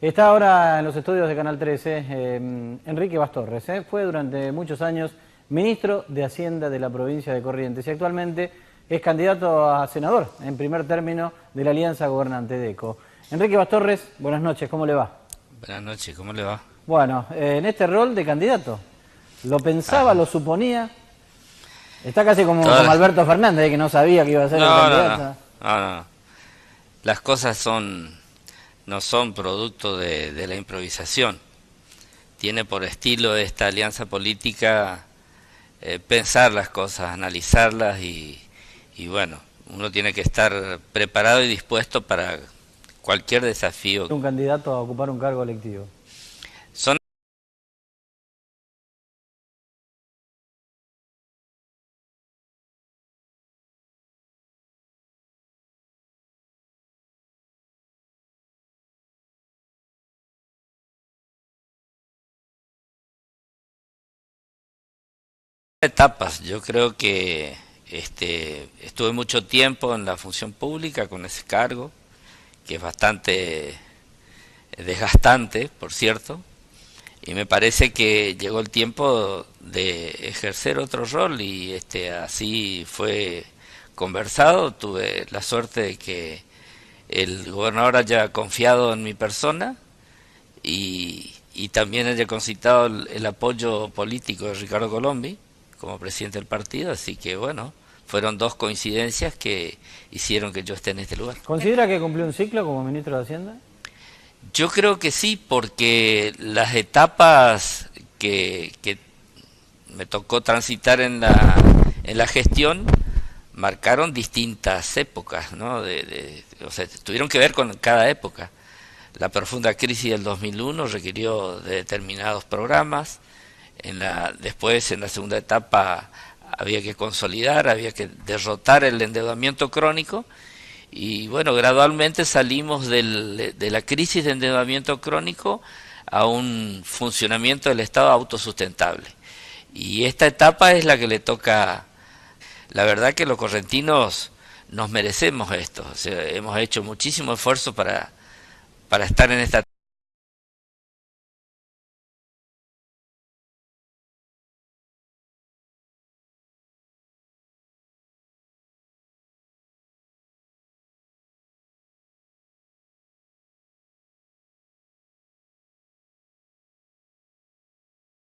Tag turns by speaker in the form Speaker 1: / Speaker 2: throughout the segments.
Speaker 1: Está ahora en los estudios de Canal 13 Enrique Bastorres. Fue durante muchos años ministro de Hacienda de la provincia de Corrientes y actualmente es candidato a senador en primer término de la Alianza Gobernante DECO. Enrique Bastorres, buenas noches, ¿cómo le va?
Speaker 2: Buenas noches, ¿cómo le va?
Speaker 1: Bueno, en este rol de candidato, ¿lo pensaba,
Speaker 2: Ajá.
Speaker 1: lo suponía? Está casi como
Speaker 2: Todas las-
Speaker 1: Alberto Fernández, que no sabía que iba a ser el
Speaker 2: No, no, no,
Speaker 1: candidato.
Speaker 2: no. Las cosas no son producto de la improvisación. Tiene por estilo esta alianza política pensar las cosas, analizarlas y bueno, uno tiene que estar preparado y dispuesto para cualquier desafío.
Speaker 1: Un candidato a ocupar un cargo electivo.
Speaker 2: Son etapas. Yo creo que estuve mucho tiempo en la función pública con ese cargo, que es bastante desgastante, por cierto, y me parece que llegó el tiempo de ejercer otro rol y así fue conversado. Tuve la suerte de que el gobernador haya confiado en mi persona y también haya concitado el apoyo político de Ricardo Colombi como presidente del partido, así que bueno, fueron dos coincidencias que hicieron que yo esté en este lugar.
Speaker 1: ¿Considera que cumplió un ciclo como ministro de Hacienda?
Speaker 2: Yo creo que sí, porque las etapas que me tocó transitar en la gestión marcaron distintas épocas, ¿no? O sea, tuvieron que ver con cada época. La profunda crisis del 2001 requirió de determinados programas. Después, en la segunda etapa, había que consolidar, había que derrotar el endeudamiento crónico. Y bueno, gradualmente salimos de la crisis de endeudamiento crónico a un funcionamiento del Estado autosustentable. Y esta etapa es la que le toca. La verdad que los correntinos nos merecemos esto. O sea, hemos hecho muchísimo esfuerzo para estar en esta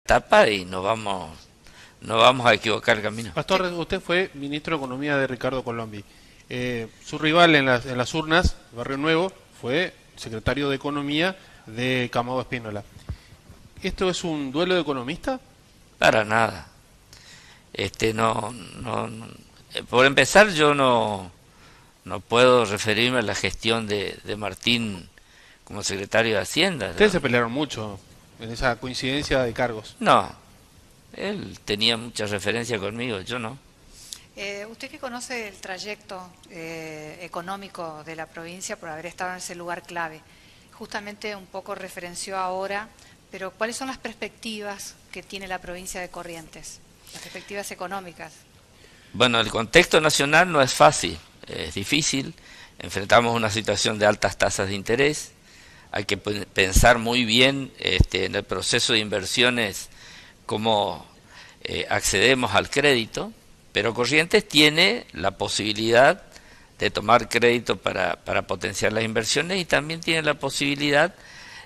Speaker 2: etapa y no vamos a equivocar el camino.
Speaker 3: Pastor, usted fue ministro de Economía de Ricardo Colombi. Su rival en las urnas, Barrio Nuevo, fue secretario de Economía de Camado Espínola. ¿Esto es un duelo de economistas?
Speaker 2: Para nada. No. Por empezar, yo no puedo referirme a la gestión de Martín como secretario de Hacienda,
Speaker 3: Ustedes
Speaker 2: ¿no?
Speaker 3: se pelearon mucho en esa coincidencia de cargos.
Speaker 2: No, él tenía mucha referencia conmigo, yo no.
Speaker 4: Usted que conoce el trayecto económico de la provincia por haber estado en ese lugar clave, justamente un poco referenció ahora, pero ¿cuáles son las perspectivas que tiene la provincia de Corrientes? Las perspectivas económicas.
Speaker 2: Bueno, el contexto nacional no es fácil, es difícil. Enfrentamos una situación de altas tasas de interés. Hay que pensar muy bien en el proceso de inversiones, cómo accedemos al crédito, pero Corrientes tiene la posibilidad de tomar crédito para potenciar las inversiones y también tiene la posibilidad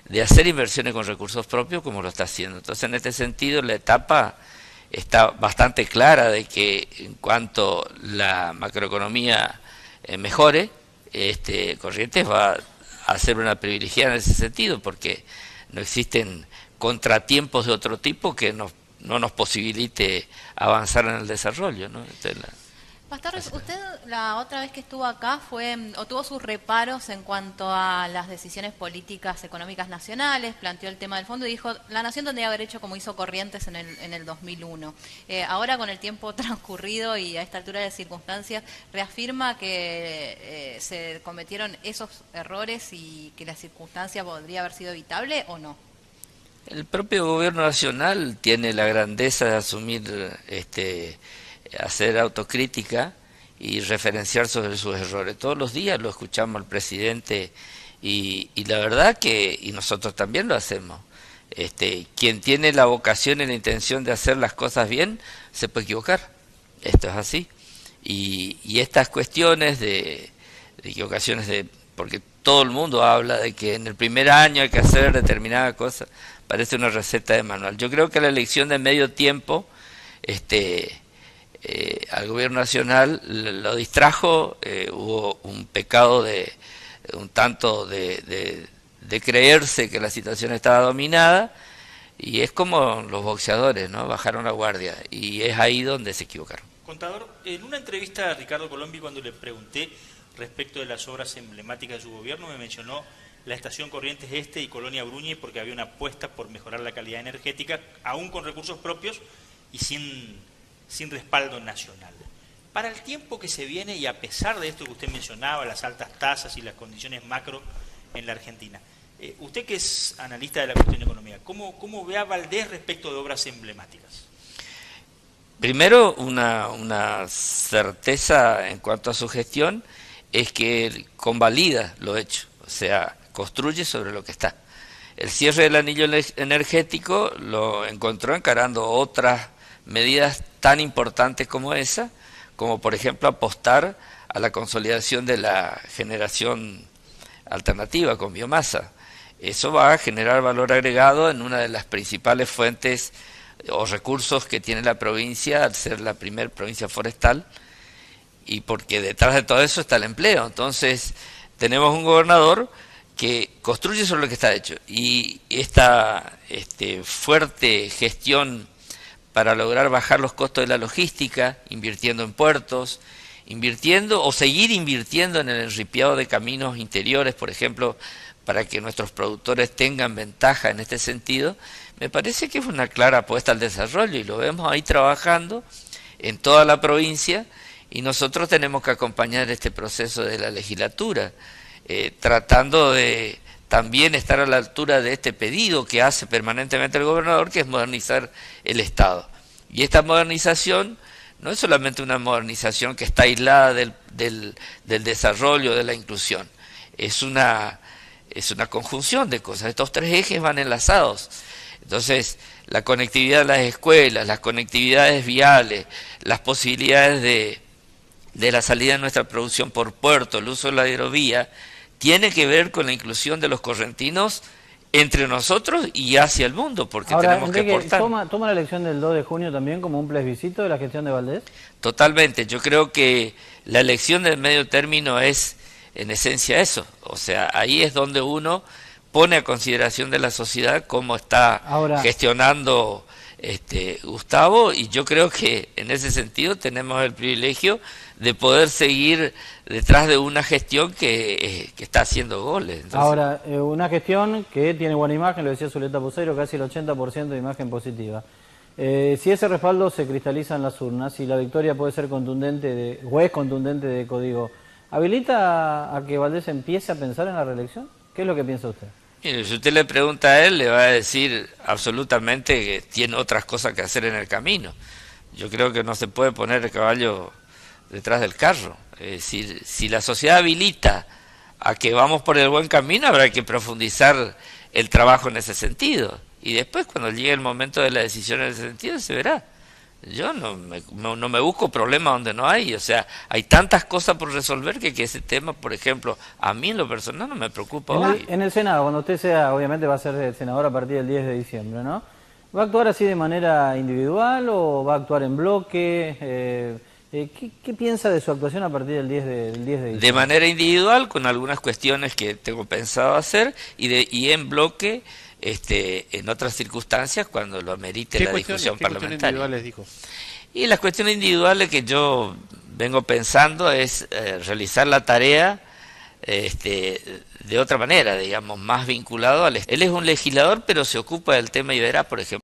Speaker 2: de hacer inversiones con recursos propios como lo está haciendo. Entonces, en este sentido, la etapa está bastante clara de que en cuanto la macroeconomía mejore, Corrientes va a ser una privilegiada en ese sentido, porque no existen contratiempos de otro tipo que no nos posibilite avanzar en el desarrollo, ¿no?
Speaker 5: Pastor, usted la otra vez que estuvo acá o tuvo sus reparos en cuanto a las decisiones políticas económicas nacionales, planteó el tema del fondo y dijo, la nación tendría que haber hecho como hizo Corrientes en el 2001. Ahora con el tiempo transcurrido y a esta altura de circunstancias, reafirma que se cometieron esos errores y que la circunstancia podría haber sido evitable o no.
Speaker 2: El propio gobierno nacional tiene la grandeza de asumir hacer autocrítica y referenciar sobre sus errores. Todos los días lo escuchamos al presidente Y la verdad que, y nosotros también lo hacemos, quien tiene la vocación y la intención de hacer las cosas bien, se puede equivocar. Esto es así. Y estas cuestiones de equivocaciones, porque todo el mundo habla de que en el primer año hay que hacer determinada cosa, parece una receta de manual. Yo creo que la elección de medio tiempo, al gobierno nacional lo distrajo, hubo un pecado un tanto de creerse que la situación estaba dominada, y es como los boxeadores, ¿no? Bajaron la guardia, y es ahí donde se equivocaron.
Speaker 6: Contador, en una entrevista a Ricardo Colombi, cuando le pregunté respecto de las obras emblemáticas de su gobierno, me mencionó la estación Corrientes Este y Colonia Bruñe, porque había una apuesta por mejorar la calidad energética, aún con recursos propios y sin respaldo nacional. Para el tiempo que se viene, y a pesar de esto que usted mencionaba, las altas tasas y las condiciones macro en la Argentina, usted que es analista de la cuestión económica, ¿cómo ve a Valdés respecto de obras emblemáticas?
Speaker 2: Primero, una certeza en cuanto a su gestión es que él convalida lo hecho, o sea, construye sobre lo que está. El cierre del anillo energético lo encontró encarando otras medidas tan importantes como esa, como por ejemplo apostar a la consolidación de la generación alternativa con biomasa. Eso va a generar valor agregado en una de las principales fuentes o recursos que tiene la provincia al ser la primer provincia forestal, y porque detrás de todo eso está el empleo. Entonces tenemos un gobernador que construye sobre lo que está hecho, y esta fuerte gestión para lograr bajar los costos de la logística, invirtiendo en puertos, invirtiendo o seguir invirtiendo en el enripiado de caminos interiores, por ejemplo, para que nuestros productores tengan ventaja en este sentido, me parece que es una clara apuesta al desarrollo, y lo vemos ahí trabajando en toda la provincia, y nosotros tenemos que acompañar este proceso de la legislatura, tratando de también estar a la altura de este pedido que hace permanentemente el gobernador, que es modernizar el Estado. Y esta modernización no es solamente una modernización que está aislada del desarrollo, de la inclusión, es una conjunción de cosas. Estos tres ejes van enlazados. Entonces, la conectividad de las escuelas, las conectividades viales, las posibilidades de la salida de nuestra producción por puerto, el uso de la hidrovía, tiene que ver con la inclusión de los correntinos entre nosotros y hacia el mundo, porque
Speaker 1: ahora,
Speaker 2: tenemos
Speaker 1: Enrique,
Speaker 2: que aportar.
Speaker 1: ¿Toma la elección del 2 de junio también como un plebiscito de la gestión de Valdés?
Speaker 2: Totalmente. Yo creo que la elección del medio término es en esencia eso. O sea, ahí es donde uno pone a consideración de la sociedad cómo está gestionando Gustavo, y yo creo que en ese sentido tenemos el privilegio de poder seguir detrás de una gestión que está haciendo goles. Entonces,
Speaker 1: ahora, una gestión que tiene buena imagen, lo decía Zuleta Poseiro, casi el 80% de imagen positiva. Si ese respaldo se cristaliza en las urnas, y la victoria puede ser contundente, o es contundente de Código, ¿habilita a que Valdés empiece a pensar en la reelección? ¿Qué es lo que piensa usted?
Speaker 2: Mire, si usted le pregunta a él, le va a decir absolutamente que tiene otras cosas que hacer en el camino. Yo creo que no se puede poner el caballo detrás del carro. Es decir, si la sociedad habilita a que vamos por el buen camino, habrá que profundizar el trabajo en ese sentido. Y después, cuando llegue el momento de la decisión en ese sentido, se verá. Yo no me busco problemas donde no hay. O sea, hay tantas cosas por resolver que ese tema, por ejemplo, a mí en lo personal no me preocupa hoy.
Speaker 1: En el Senado, cuando usted sea, obviamente va a ser senador a partir del 10 de diciembre, ¿no? ¿Va a actuar así de manera individual o va a actuar en bloque? ¿Qué piensa de su actuación a partir del 10 de diciembre?
Speaker 2: De manera individual, con algunas cuestiones que tengo pensado hacer, y en bloque en otras circunstancias cuando lo amerite la discusión parlamentaria. ¿Qué cuestiones individuales dijo? Y las cuestiones individuales que yo vengo pensando es realizar la tarea de otra manera, digamos, más vinculado al... Él es un legislador, pero se ocupa del tema Iberá, por ejemplo.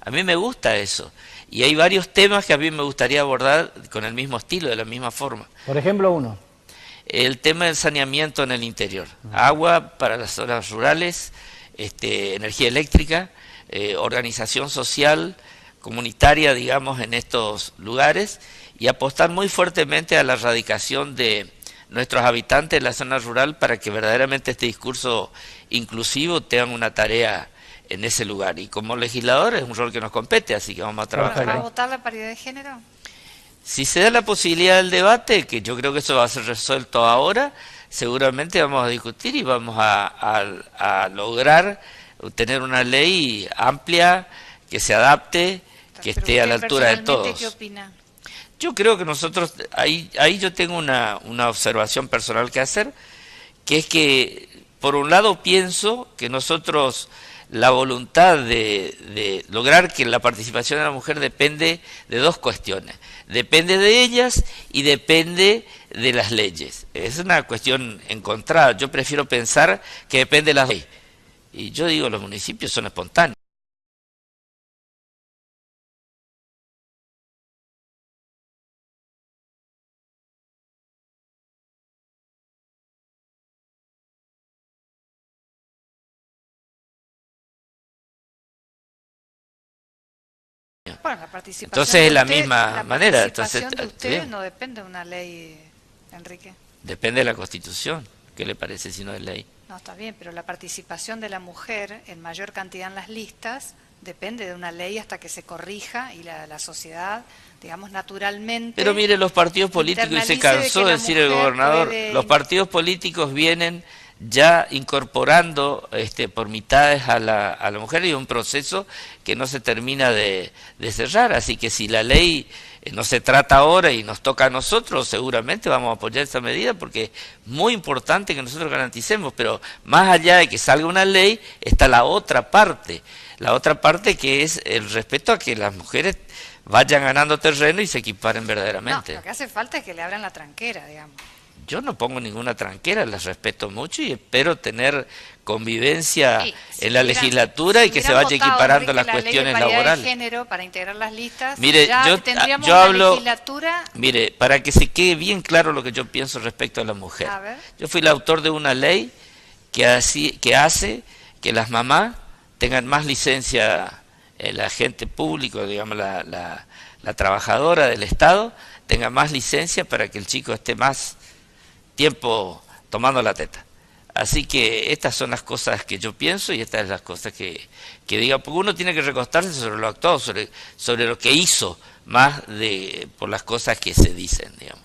Speaker 2: A mí me gusta eso, y hay varios temas que a mí me gustaría abordar con el mismo estilo, de la misma forma.
Speaker 1: Por ejemplo, uno.
Speaker 2: el tema del saneamiento en el interior. Agua para las zonas rurales, energía eléctrica, organización social, comunitaria, digamos, en estos lugares, y apostar muy fuertemente a la erradicación de nuestros habitantes en la zona rural para que verdaderamente este discurso inclusivo tenga una tarea en ese lugar. Y como legislador es un rol que nos compete, así que vamos a trabajar.
Speaker 4: ¿Va a votar la paridad de género?
Speaker 2: Si se da la posibilidad del debate, que yo creo que eso va a ser resuelto ahora, seguramente vamos a discutir y vamos a lograr tener una ley amplia, que se adapte, que esté a la altura de todos.
Speaker 4: ¿Qué opina?
Speaker 2: Yo creo que nosotros, ahí yo tengo una observación personal que hacer, que es que, por un lado, pienso que nosotros, la voluntad de lograr que la participación de la mujer depende de dos cuestiones. Depende de ellas y depende de las leyes. Es una cuestión encontrada. Yo prefiero pensar que depende de las leyes. Y yo digo, los municipios son espontáneos.
Speaker 4: Bueno, la participación
Speaker 2: Entonces es la
Speaker 4: de usted,
Speaker 2: misma manera.
Speaker 4: La participación de ustedes
Speaker 2: bien.
Speaker 4: no depende de una ley, Enrique.
Speaker 2: Depende de la Constitución. ¿Qué le parece si no es ley?
Speaker 4: No, está bien, pero la participación de la mujer en mayor cantidad en las listas depende de una ley hasta que se corrija y la sociedad, digamos, naturalmente...
Speaker 2: Pero mire, los partidos políticos, y se cansó de decir el gobernador, los partidos políticos vienen ya incorporando por mitades a la mujer, y un proceso que no se termina de cerrar. Así que si la ley no se trata ahora y nos toca a nosotros, seguramente vamos a apoyar esta medida, porque es muy importante que nosotros garanticemos. Pero más allá de que salga una ley, está la otra parte que es el respeto a que las mujeres vayan ganando terreno y se equiparen verdaderamente.
Speaker 4: No, lo que hace falta es que le abran la tranquera, digamos.
Speaker 2: Yo no pongo ninguna tranquera, las respeto mucho y espero tener convivencia en la legislatura y que se vaya equiparando las cuestiones laborales.
Speaker 4: De género para integrar las listas,
Speaker 2: mire,
Speaker 4: yo hablo, legislatura...
Speaker 2: Mire, para que se quede bien claro lo que yo pienso respecto a la mujer. Yo fui el autor de una ley que hace que las mamás tengan más licencia, el agente público, digamos, la trabajadora del Estado, tenga más licencia para que el chico esté más tiempo tomando la teta. Así que estas son las cosas que yo pienso y estas son las cosas que diga, porque uno tiene que recostarse sobre lo actuado, sobre lo que hizo, más por las cosas que se dicen, digamos.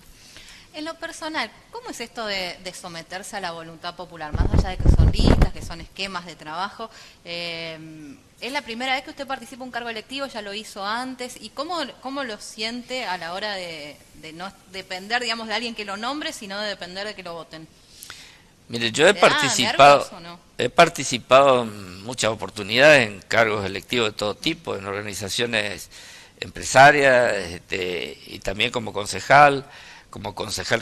Speaker 5: En lo personal, ¿cómo es esto de someterse a la voluntad popular? Más allá de que son listas, que son esquemas de trabajo, ¿es la primera vez que usted participa en un cargo electivo? ¿Ya lo hizo antes? ¿Y cómo lo siente a la hora de no depender, digamos, de alguien que lo nombre, sino de depender de que lo voten?
Speaker 2: Mire, yo he participado en muchas oportunidades en cargos electivos de todo tipo, en organizaciones empresarias, y también como concejal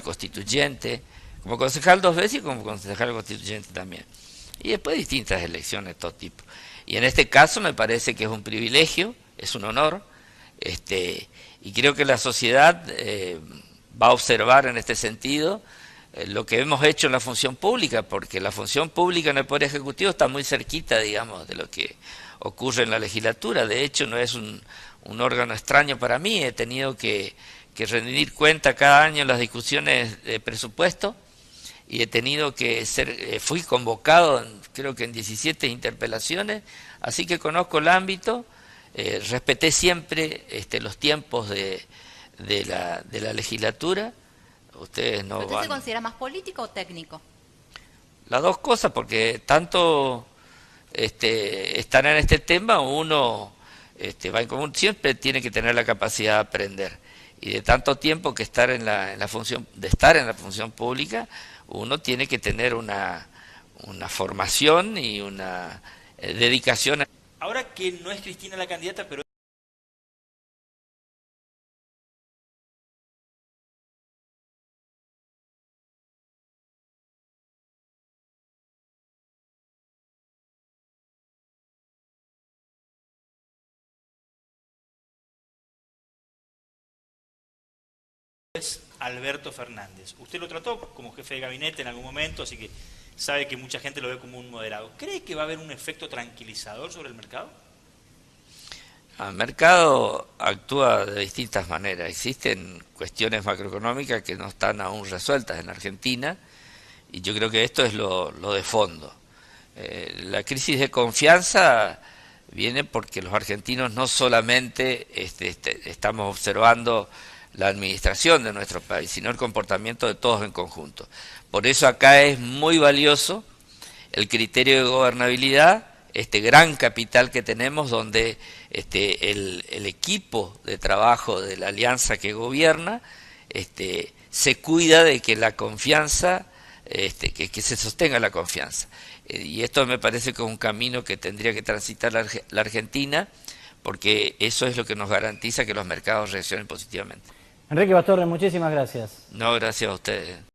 Speaker 2: constituyente, como concejal 2 veces y como concejal constituyente también. Y después distintas elecciones de todo tipo. Y en este caso me parece que es un privilegio, es un honor, y creo que la sociedad va a observar en este sentido lo que hemos hecho en la función pública, porque la función pública en el Poder Ejecutivo está muy cerquita, digamos, de lo que ocurre en la legislatura. De hecho, no es un órgano extraño para mí. He tenido que rendir cuenta cada año en las discusiones de presupuesto y he tenido que fui convocado creo que en 17 interpelaciones, así que conozco el ámbito, respeté siempre los tiempos de la legislatura. Ustedes no
Speaker 5: ¿Usted se considera más político o técnico?
Speaker 2: Las dos cosas, porque tanto estar en este tema, uno va en común, siempre tiene que tener la capacidad de aprender. Y de tanto tiempo que estar en la función pública, uno tiene que tener una formación y una dedicación.
Speaker 6: Ahora que no es Cristina la candidata, pero Alberto Fernández. Usted lo trató como jefe de gabinete en algún momento, así que sabe que mucha gente lo ve como un moderado. ¿Cree que va a haber un efecto tranquilizador sobre el mercado?
Speaker 2: El mercado actúa de distintas maneras. Existen cuestiones macroeconómicas que no están aún resueltas en Argentina y yo creo que esto es lo de fondo. La crisis de confianza viene porque los argentinos no solamente estamos observando la administración de nuestro país, sino el comportamiento de todos en conjunto. Por eso acá es muy valioso el criterio de gobernabilidad, este gran capital que tenemos donde el equipo de trabajo de la alianza que gobierna se cuida de que la confianza, que se sostenga la confianza. Y esto me parece que es un camino que tendría que transitar la Argentina, porque eso es lo que nos garantiza que los mercados reaccionen positivamente.
Speaker 1: Enrique Bastorre, muchísimas gracias.
Speaker 2: No, gracias a ustedes.